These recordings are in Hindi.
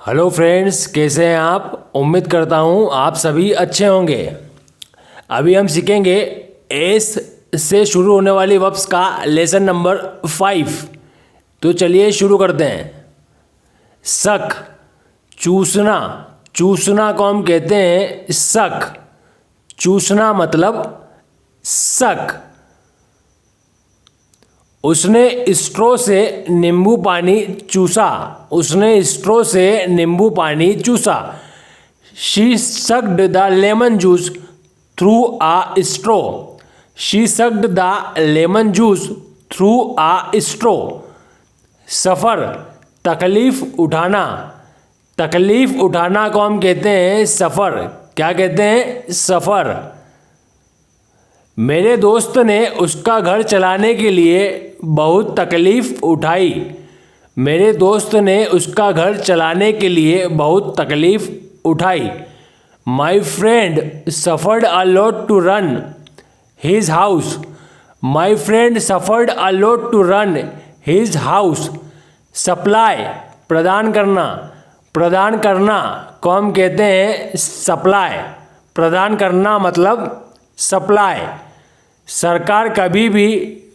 हेलो फ्रेंड्स, कैसे हैं आप। उम्मीद करता हूँ आप सभी अच्छे होंगे। अभी हम सीखेंगे एस से शुरू होने वाली वर्ब्स का लेसन नंबर 5। तो चलिए शुरू करते हैं। शक, चूसना। चूसना को हम कहते हैं शक। चूसना मतलब शक। उसने स्ट्रो से नींबू पानी चूसा। उसने स्ट्रो से नींबू पानी चूसा। She sucked the lemon juice through a straw. She sucked the lemon juice through a straw. Suffer, तकलीफ़ उठाना। तकलीफ़ उठाना को हम कहते हैं सफ़र। क्या कहते हैं? सफ़र। मेरे दोस्त ने उसका घर चलाने के लिए बहुत तकलीफ़ उठाई। मेरे दोस्त ने उसका घर चलाने के लिए बहुत तकलीफ़ उठाई। My friend suffered a lot to run his house. My friend suffered a lot to run his house. Supply, प्रदान करना। प्रदान करना को हम कहते हैं सप्लाई। प्रदान करना मतलब सप्लाई। सरकार कभी भी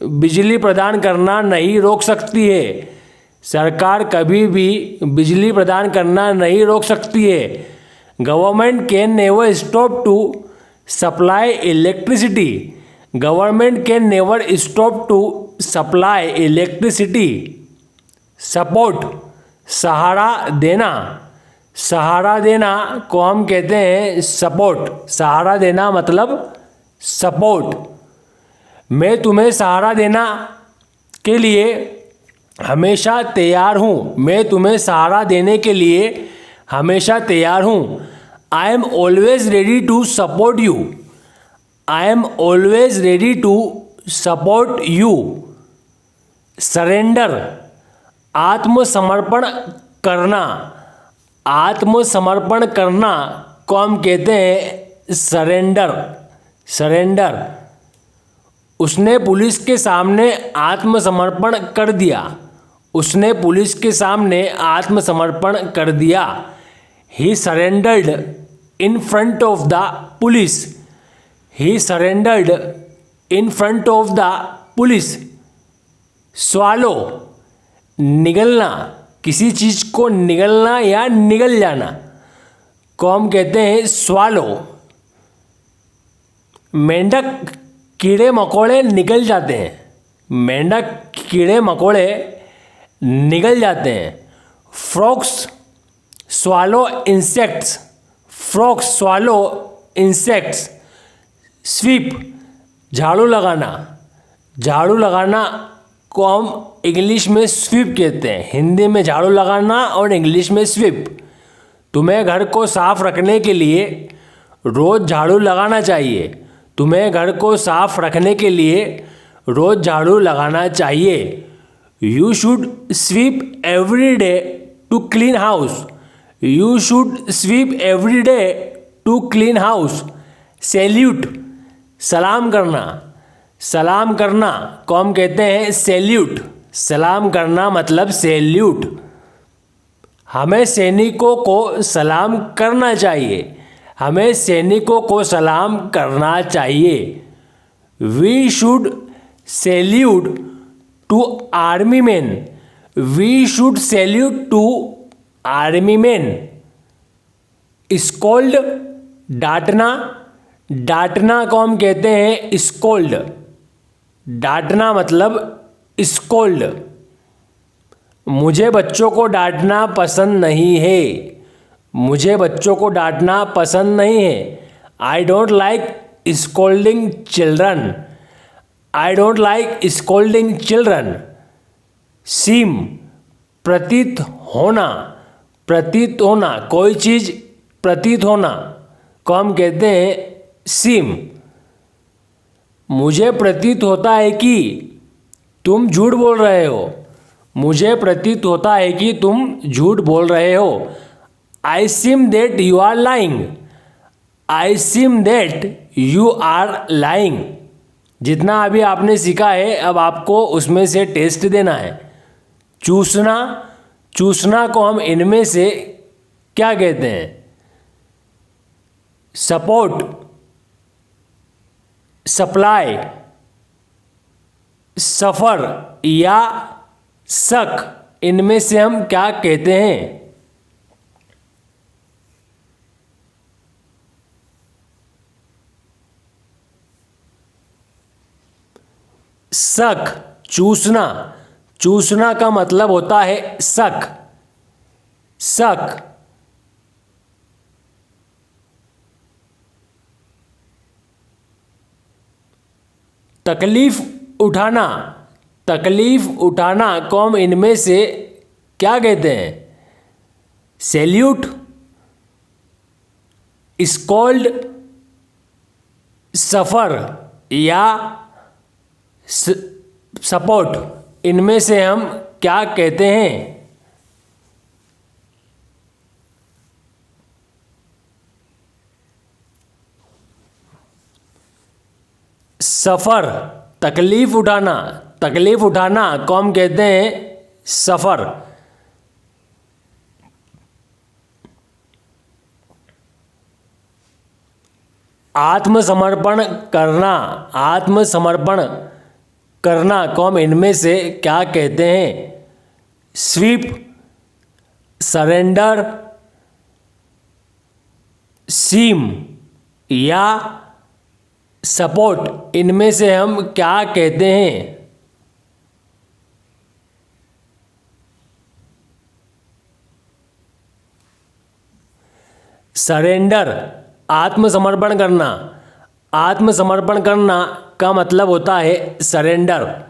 बिजली प्रदान करना नहीं रोक सकती है। सरकार कभी भी बिजली प्रदान करना नहीं रोक सकती है। Government can never stop to supply electricity. Government can never stop to supply electricity. Support, सहारा देना। सहारा देना को हम कहते हैं सपोर्ट। सहारा देना मतलब सपोर्ट। मैं तुम्हें सहारा देना के लिए हमेशा तैयार हूँ। मैं तुम्हें सहारा देने के लिए हमेशा तैयार हूँ। I am always ready to support you. I am always ready to support you. Surrender, आत्मसमर्पण करना। आत्मसमर्पण करना को हम कहते हैं सरेंडर। सरेंडर। उसने पुलिस के सामने आत्मसमर्पण कर दिया। उसने पुलिस के सामने आत्मसमर्पण कर दिया। He surrendered in front of the police. He surrendered in front of the police. Swallow, निगलना। किसी चीज़ को निगलना या निगल जाना को हम कहते हैं स्वालो। मेंढक कीड़े मकोड़े निकल जाते हैं। मेंढक कीड़े मकोड़े निकल जाते हैं। Frogs swallow insects. Frogs swallow insects. Sweep, झाड़ू लगाना। झाड़ू लगाना को हम इंग्लिश में स्वीप कहते हैं। हिंदी में झाड़ू लगाना और इंग्लिश में स्वीप। तुम्हें घर को साफ रखने के लिए रोज़ झाड़ू लगाना चाहिए। तुम्हें घर को साफ रखने के लिए रोज़ झाड़ू लगाना चाहिए। You should sweep every day to clean house. You should sweep every day to clean house. Salute, सलाम करना। सलाम करना को हम कहते हैं सैल्यूट। सलाम करना मतलब सैल्यूट। हमें सैनिकों को सलाम करना चाहिए। हमें सैनिकों को सलाम करना चाहिए। We should salute to army man. We should salute to army man. Scold, डांटना। डांटना को हम कहते हैं स्कोल्ड। डांटना मतलब स्कोल्ड। मुझे बच्चों को डांटना पसंद नहीं है। मुझे बच्चों को डांटना पसंद नहीं है। I don't like scolding children. I don't like scolding children. Seem, प्रतीत होना। प्रतीत होना, कोई चीज़ प्रतीत होना को हम कहते हैं सीम। मुझे प्रतीत होता है कि तुम झूठ बोल रहे हो। मुझे प्रतीत होता है कि तुम झूठ बोल रहे हो। I seem that you are lying. I seem that you are lying. जितना अभी आपने सीखा है अब आपको उसमें से टेस्ट देना है। चूसना, चूसना को हम इनमें से क्या कहते हैं? सपोर्ट, सप्लाई, सफ़र या शक, इनमें से हम क्या कहते हैं? शक, चूसना। चूसना का मतलब होता है शक। शक। तकलीफ उठाना। तकलीफ उठाना को हम इनमें से क्या कहते हैं? सैल्यूट, स्कॉल्ड, सफ़र या सपोर्ट, इनमें से हम क्या कहते हैं? सफ़र, तकलीफ उठाना। तकलीफ उठाना को हम कहते हैं सफ़र। आत्मसमर्पण करना। आत्मसमर्पण करना को हम इनमें से क्या कहते हैं? स्वीप, सरेंडर, सीम या सपोर्ट, इनमें से हम क्या कहते हैं? सरेंडर, आत्मसमर्पण करना। आत्मसमर्पण करना का मतलब होता है सरेंडर।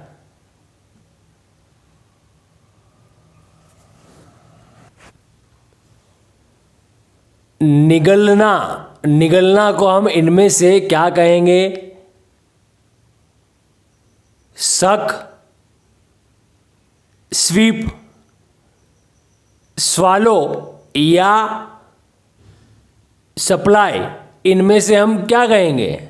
निगलना। निगलना को हम इनमें से क्या कहेंगे? शक, स्वीप, स्वालो या सप्लाई, इनमें से हम क्या कहेंगे?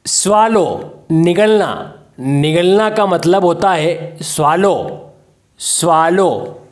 स्वालो, निगलना। निगलना का मतलब होता है स्वालो। स्वालो।